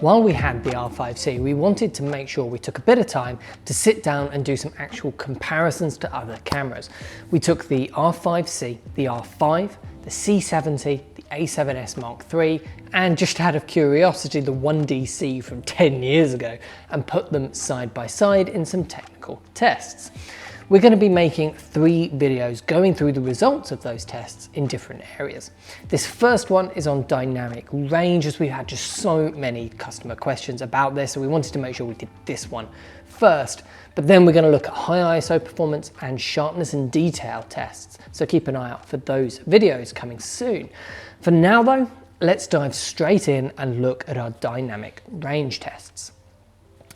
While we had the R5c, we wanted to make sure we took a bit of time to sit down and do some actual comparisons to other cameras. We took the R5c, the R5, the C70, the A7s Mark III, and just out of curiosity, the 1DC from 10 years ago, and put them side by side in some technical tests. We're going to be making 3 videos going through the results of those tests in different areas. This first one is on dynamic range, as we had just so many customer questions about this, so we wanted to make sure we did this one first. But then we're going to look at high ISO performance and sharpness and detail tests, so keep an eye out for those videos coming soon. For now though, let's dive straight in and look at our dynamic range tests.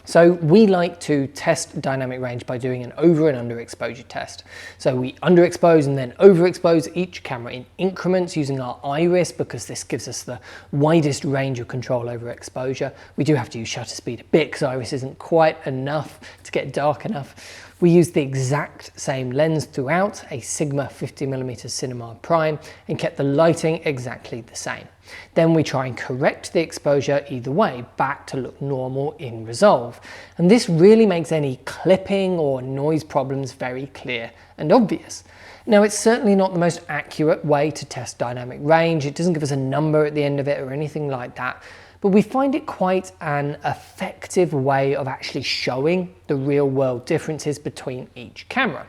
So we like to test dynamic range by doing an over and under exposure test. So we underexpose and then overexpose each camera in increments using our iris, because this gives us the widest range of control over exposure. We do have to use shutter speed a bit because iris isn't quite enough to get dark enough. We use the exact same lens throughout, a Sigma 50mm Cinema Prime, and kept the lighting exactly the same. Then we try and correct the exposure either way back to look normal in resolve. And this really makes any clipping or noise problems very clear and obvious. Now, it's certainly not the most accurate way to test dynamic range. It doesn't give us a number at the end of it or anything like that. But we find it quite an effective way of actually showing the real world differences between each camera.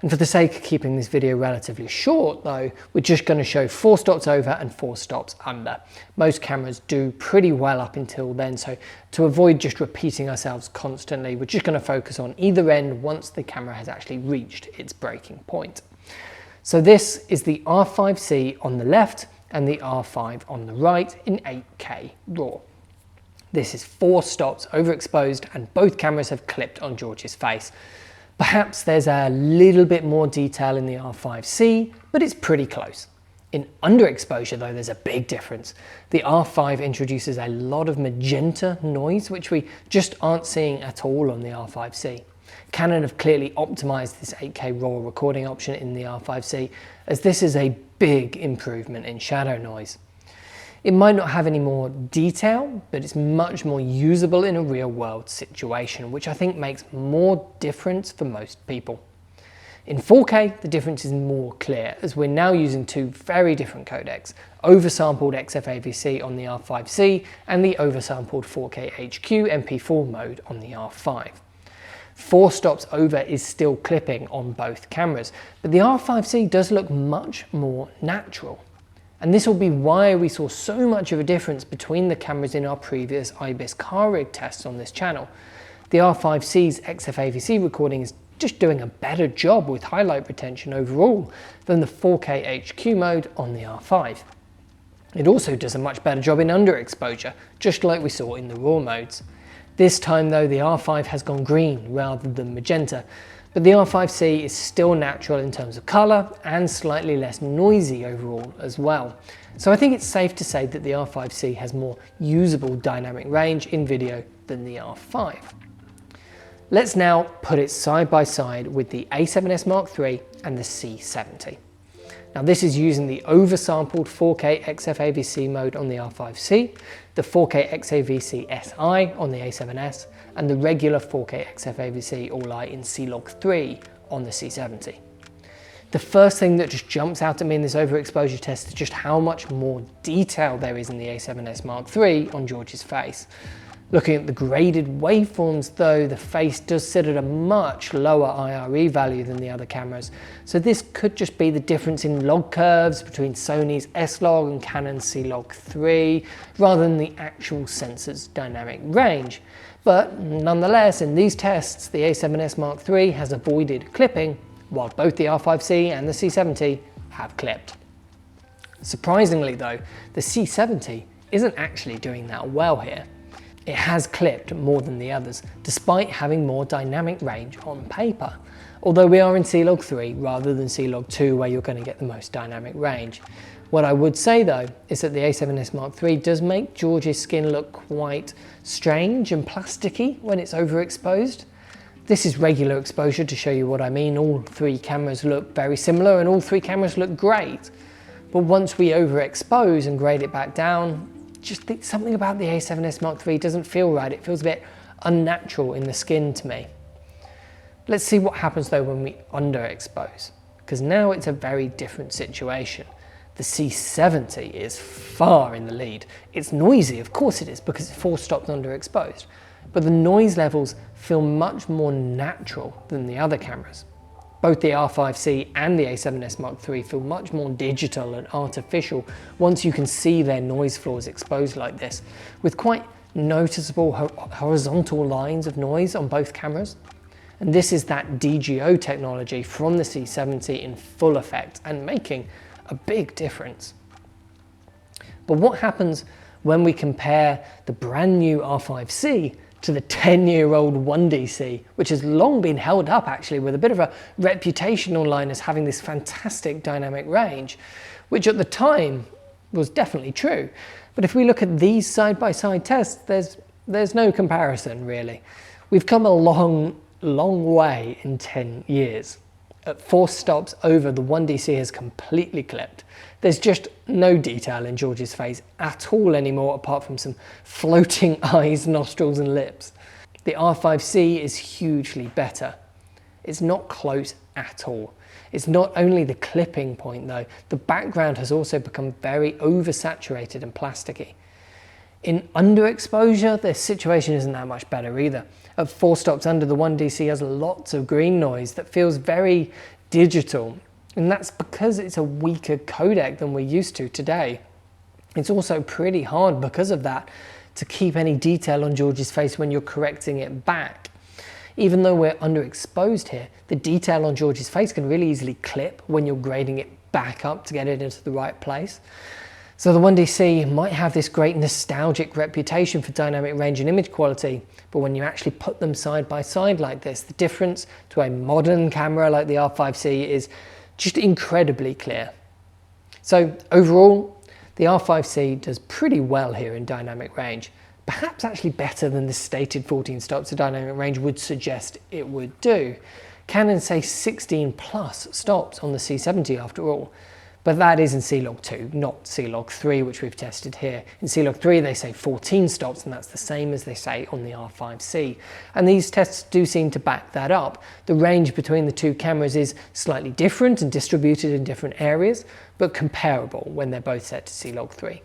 And for the sake of keeping this video relatively short though, we're just going to show 4 stops over and 4 stops under. Most cameras do pretty well up until then, so to avoid just repeating ourselves constantly, we're just going to focus on either end once the camera has actually reached its breaking point. So this is the R5c on the left and the R5 on the right in 8K RAW. This is 4 stops overexposed and both cameras have clipped on George's face. Perhaps there's a little bit more detail in the R5c, but it's pretty close. In underexposure though, there's a big difference. The R5 introduces a lot of magenta noise, which we just aren't seeing at all on the R5c. Canon have clearly optimized this 8K RAW recording option in the R5c, as this is a big improvement in shadow noise. It might not have any more detail, but it's much more usable in a real world situation, which I think makes more difference for most people. In 4K, the difference is more clear, as we're now using 2 very different codecs, oversampled XFAVC on the R5c and the oversampled 4K HQ MP4 mode on the R5. 4 stops over is still clipping on both cameras, but the R5c does look much more natural. And this will be why we saw so much of a difference between the cameras in our previous IBIS car rig tests on this channel. The R5c's XFAVC recording is just doing a better job with highlight retention overall than the 4K HQ mode on the R5. It also does a much better job in underexposure, just like we saw in the RAW modes. This time though, the R5 has gone green rather than magenta, but the R5c is still natural in terms of colour and slightly less noisy overall as well. So I think it's safe to say that the R5c has more usable dynamic range in video than the R5. Let's now put it side by side with the A7s Mark III and the C70. Now this is using the oversampled 4K XFAVC mode on the R5c, the 4K XAVC SI on the A7S, and the regular 4K XFAVC All-I in C-Log 3 on the C70. The first thing that just jumps out at me in this overexposure test is just how much more detail there is in the A7s Mark III on George's face. Looking at the graded waveforms though, the face does sit at a much lower IRE value than the other cameras, so this could just be the difference in log curves between Sony's S-Log and Canon's C-Log 3, rather than the actual sensor's dynamic range. But nonetheless, in these tests, the A7s Mark III has avoided clipping, while both the R5c and the C70 have clipped. Surprisingly though, the C70 isn't actually doing that well here. It has clipped more than the others, despite having more dynamic range on paper. Although we are in C-Log 3 rather than C-Log 2, where you're going to get the most dynamic range. What I would say though, is that the A7s Mark III does make George's skin look quite strange and plasticky when it's overexposed. This is regular exposure to show you what I mean. All 3 cameras look very similar and all 3 cameras look great. But once we overexpose and grade it back down, just think something about the A7s Mark III doesn't feel right. It feels a bit unnatural in the skin to me. Let's see what happens though when we underexpose, because now it's a very different situation. The C70 is far in the lead. It's noisy, of course it is, because it's 4 stops underexposed, but the noise levels feel much more natural than the other cameras. Both the R5c and the A7s Mark III feel much more digital and artificial once you can see their noise floors exposed like this, with quite noticeable horizontal lines of noise on both cameras. And this is that DGO technology from the C70 in full effect and making a big difference. But what happens when we compare the brand new R5c to the 10-year-old 1DC, which has long been held up actually with a bit of a reputation online as having this fantastic dynamic range, which at the time was definitely true. But if we look at these side-by-side tests, there's no comparison really. We've come a long way in 10 years. At 4 stops over, the 1DC has completely clipped. There's just no detail in George's face at all anymore, apart from some floating eyes, nostrils and lips. The R5c is hugely better. It's not close at all. It's not only the clipping point though, the background has also become very oversaturated and plasticky. In underexposure, the situation isn't that much better either. At 4 stops under, the 1DC has lots of green noise that feels very digital, and that's because it's a weaker codec than we're used to today. It's also pretty hard because of that to keep any detail on George's face when you're correcting it back. Even though we're underexposed here, the detail on George's face can really easily clip when you're grading it back up to get it into the right place. So the 1DC might have this great nostalgic reputation for dynamic range and image quality, but when you actually put them side by side like this, the difference to a modern camera like the R5c is just incredibly clear. So overall, the R5c does pretty well here in dynamic range, perhaps actually better than the stated 14 stops of dynamic range would suggest it would do. Canon say 16 plus stops on the C70 after all. But that is in C-Log 2, not C-Log 3, which we've tested here. In C-Log 3, they say 14 stops, and that's the same as they say on the R5c. And these tests do seem to back that up. The range between the two cameras is slightly different and distributed in different areas, but comparable when they're both set to C-Log 3.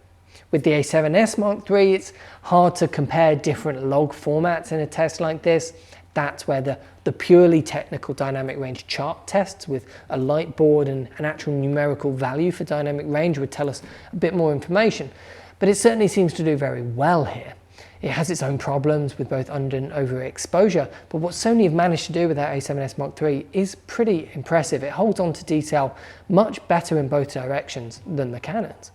With the A7s Mark III, it's hard to compare different log formats in a test like this. That's where the purely technical dynamic range chart tests with a light board and an actual numerical value for dynamic range would tell us a bit more information. But it certainly seems to do very well here. It has its own problems with both under and overexposure, but what Sony have managed to do with that A7s Mark III is pretty impressive. It holds on to detail much better in both directions than the Canons.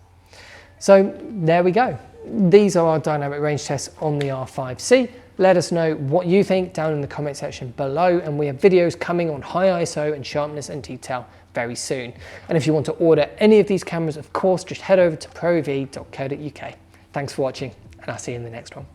So there we go. These are our dynamic range tests on the R5c. Let us know what you think down in the comment section below, and we have videos coming on high ISO and sharpness and detail very soon. And if you want to order any of these cameras, of course, just head over to proav.co.uk. Thanks for watching, and I'll see you in the next one.